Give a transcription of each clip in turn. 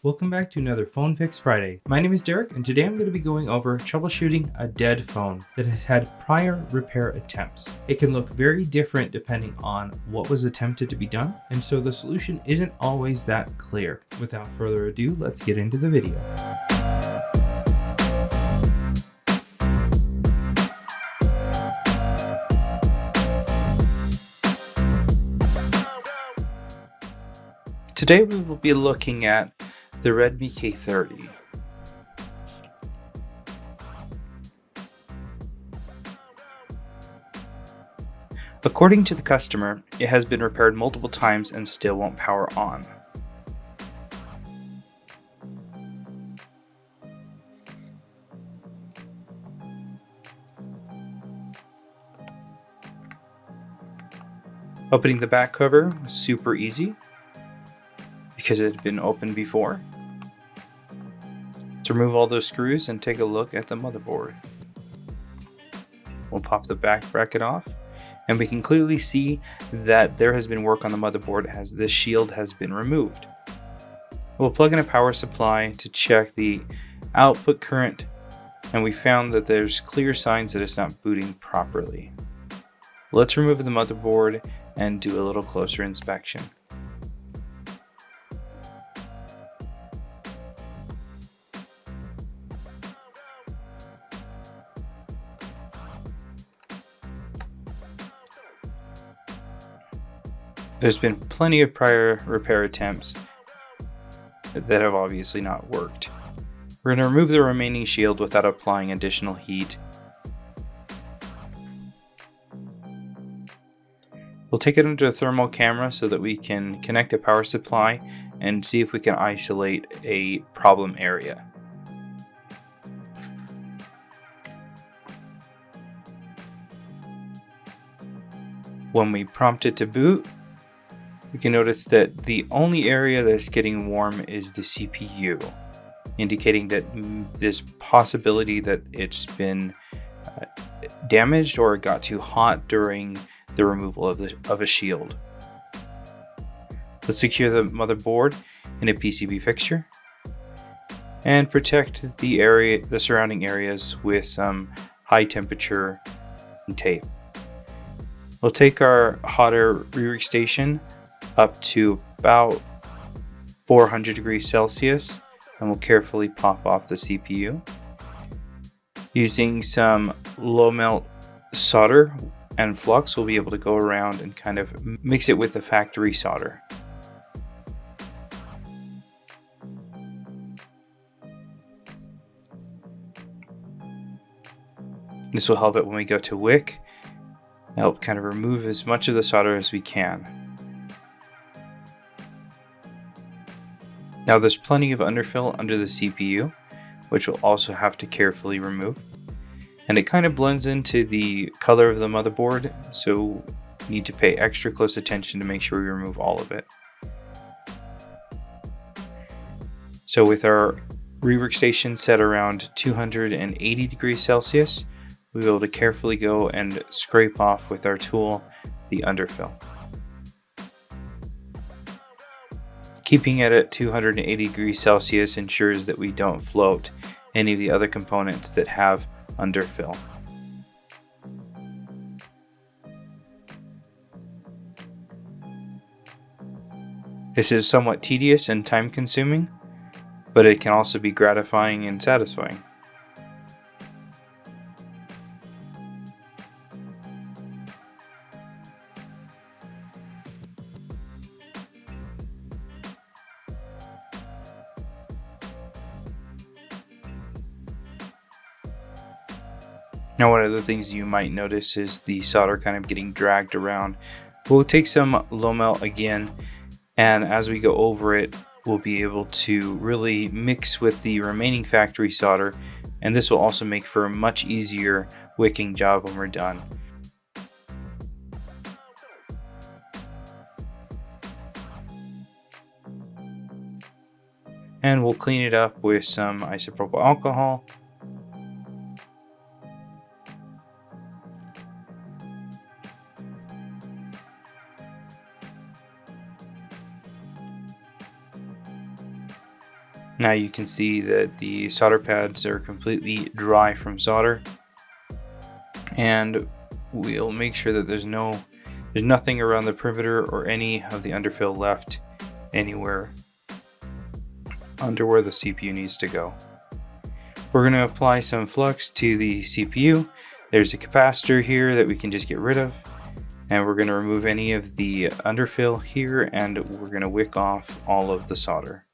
Welcome back to another Phone Fix Friday. My name is Derek, and today I'm going to be going over troubleshooting a dead phone that has had prior repair attempts. It can look very different depending on what was attempted to be done, and so the solution isn't always that clear. Without further ado, let's get into the video. Today we will be looking at the Redmi K30. According to the customer, it has been repaired multiple times and still won't power on. Opening the back cover was super easy because it had been opened before. Let's remove all those screws and take a look at the motherboard. We'll pop the back bracket off, and we can clearly see that there has been work on the motherboard as this shield has been removed. We'll plug in a power supply to check the output current, and we found that there's clear signs that it's not booting properly. Let's remove the motherboard and do a little closer inspection. There's been plenty of prior repair attempts that have obviously not worked. We're going to remove the remaining shield without applying additional heat. We'll take it into a thermal camera so that we can connect a power supply and see if we can isolate a problem area. When we prompt it to boot, we can notice that the only area that's getting warm is the CPU, indicating that there's possibility that it's been damaged or it got too hot during the removal of a shield. Let's secure the motherboard in a PCB fixture and protect the surrounding areas with some high temperature tape. We'll take our hot air rework station up to about 400 degrees Celsius, and we'll carefully pop off the CPU. Using some low melt solder and flux, we'll be able to go around and kind of mix it with the factory solder. This will help it when we go to wick, help kind of remove as much of the solder as we can. Now there's plenty of underfill under the CPU, which we'll also have to carefully remove. And it kind of blends into the color of the motherboard, so we need to pay extra close attention to make sure we remove all of it. So with our rework station set around 280 degrees Celsius, we'll be able to carefully go and scrape off with our tool the underfill. Keeping it at 280 degrees Celsius ensures that we don't float any of the other components that have underfill. This is somewhat tedious and time consuming, but it can also be gratifying and satisfying. Now, one of the things you might notice is the solder kind of getting dragged around. We'll take some low melt again, and as we go over it, we'll be able to really mix with the remaining factory solder, and this will also make for a much easier wicking job when we're done. And we'll clean it up with some isopropyl alcohol. Now you can see that the solder pads are completely dry from solder, and we'll make sure that there's nothing around the perimeter or any of the underfill left anywhere under where the CPU needs to go. We're going to apply some flux to the CPU. There's a capacitor here that we can just get rid of, and we're going to remove any of the underfill here, and we're going to wick off all of the solder.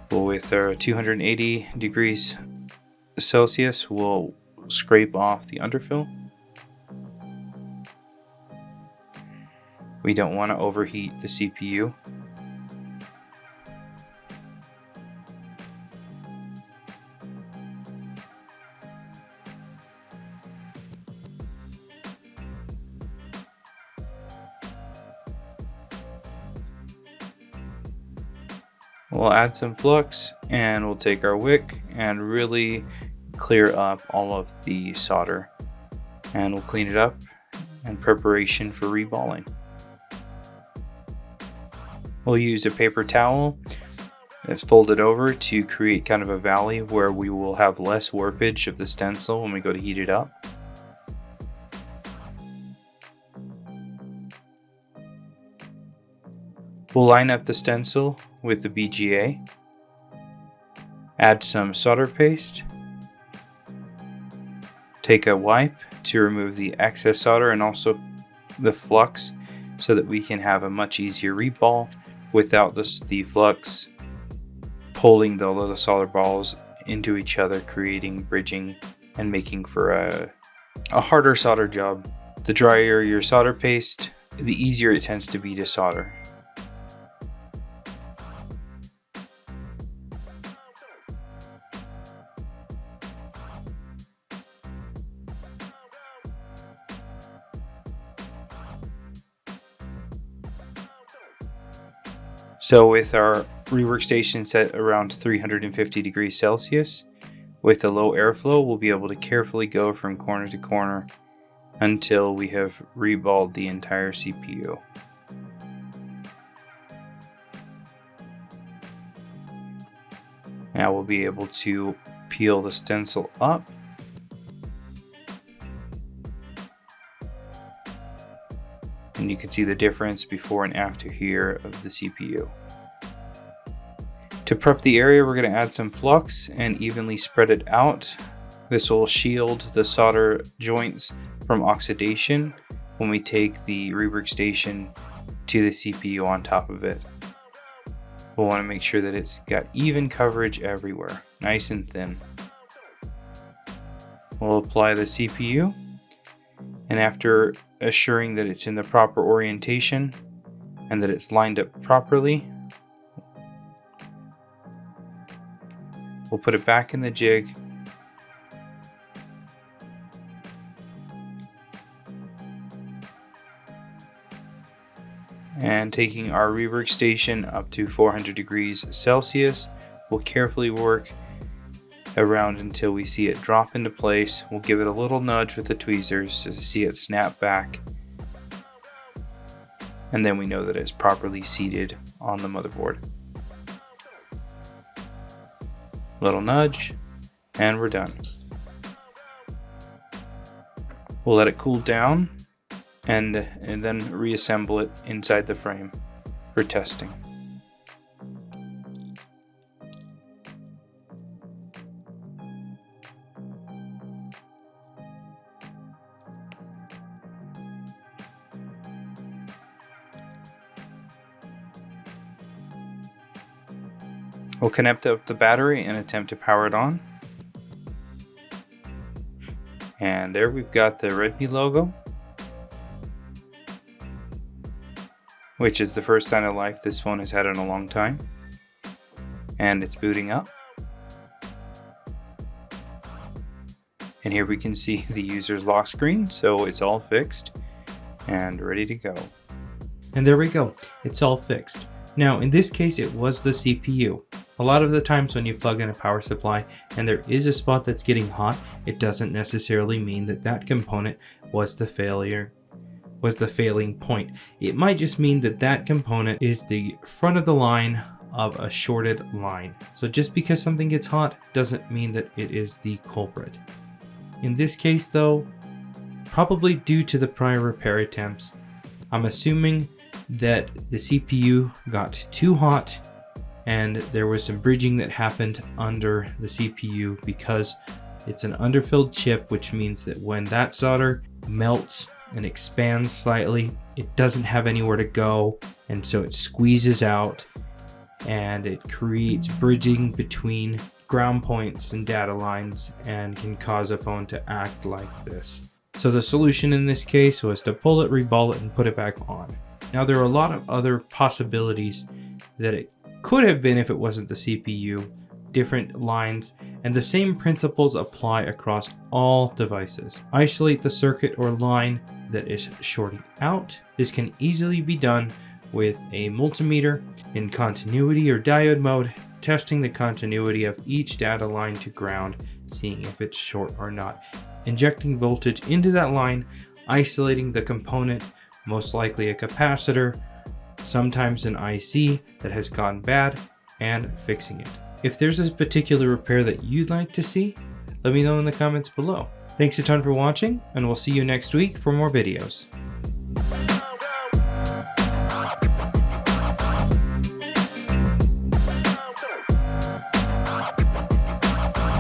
Well, with our 280 degrees Celsius, we'll scrape off the underfill. We don't want to overheat the CPU. We'll add some flux, and we'll take our wick and really clear up all of the solder, and we'll clean it up in preparation for reballing. We'll use a paper towel that's folded over to create kind of a valley where we will have less warpage of the stencil when we go to heat it up. We'll line up the stencil with the BGA, add some solder paste, take a wipe to remove the excess solder and also the flux so that we can have a much easier reball without the flux pulling all of the solder balls into each other, creating bridging and making for a harder solder job. The drier your solder paste, the easier it tends to be to solder. So with our rework station set around 350 degrees Celsius, with a low airflow, we'll be able to carefully go from corner to corner until we have reballed the entire CPU. Now we'll be able to peel the stencil up. And you can see the difference before and after here of the CPU. To prep the area, we're going to add some flux and evenly spread it out. This will shield the solder joints from oxidation when we take the rework station to the CPU on top of it. We'll want to make sure that it's got even coverage everywhere, nice and thin. We'll apply the CPU, and after assuring that it's in the proper orientation and that it's lined up properly, we'll put it back in the jig and taking our rework station up to 400 degrees Celsius, we'll carefully work around until we see it drop into place. We'll give it a little nudge with the tweezers to see it snap back, and then we know that it's properly seated on the motherboard. Little nudge, and we're done. We'll let it cool down and then reassemble it inside the frame for testing. We'll connect up the battery and attempt to power it on. And there we've got the Redmi logo, which is the first sign of life this phone has had in a long time. And it's booting up. And here we can see the user's lock screen, so it's all fixed and ready to go. And there we go, it's all fixed. Now in this case it was the CPU. A lot of the times when you plug in a power supply and there is a spot that's getting hot, it doesn't necessarily mean that that component was the failure. was the failing point. It might just mean that that component is the front of the line of a shorted line. So just because something gets hot doesn't mean that it is the culprit. In this case though, probably due to the prior repair attempts, I'm assuming that the CPU got too hot and there was some bridging that happened under the CPU because it's an underfilled chip, which means that when that solder melts and expands slightly, it doesn't have anywhere to go, and so it squeezes out and it creates bridging between ground points and data lines and can cause a phone to act like this. So the solution in this case was to pull it, reball it, and put it back on. Now there are a lot of other possibilities that it could have been if it wasn't the CPU, different lines, and the same principles apply across all devices. Isolate the circuit or line that is shorting out. This can easily be done with a multimeter in continuity or diode mode, testing the continuity of each data line to ground, seeing if it's short or not. Injecting voltage into that line, isolating the component, most likely a capacitor, sometimes an IC that has gone bad, and fixing it. If there's a particular repair that you'd like to see, let me know in the comments below. Thanks a ton for watching, and we'll see you next week for more videos.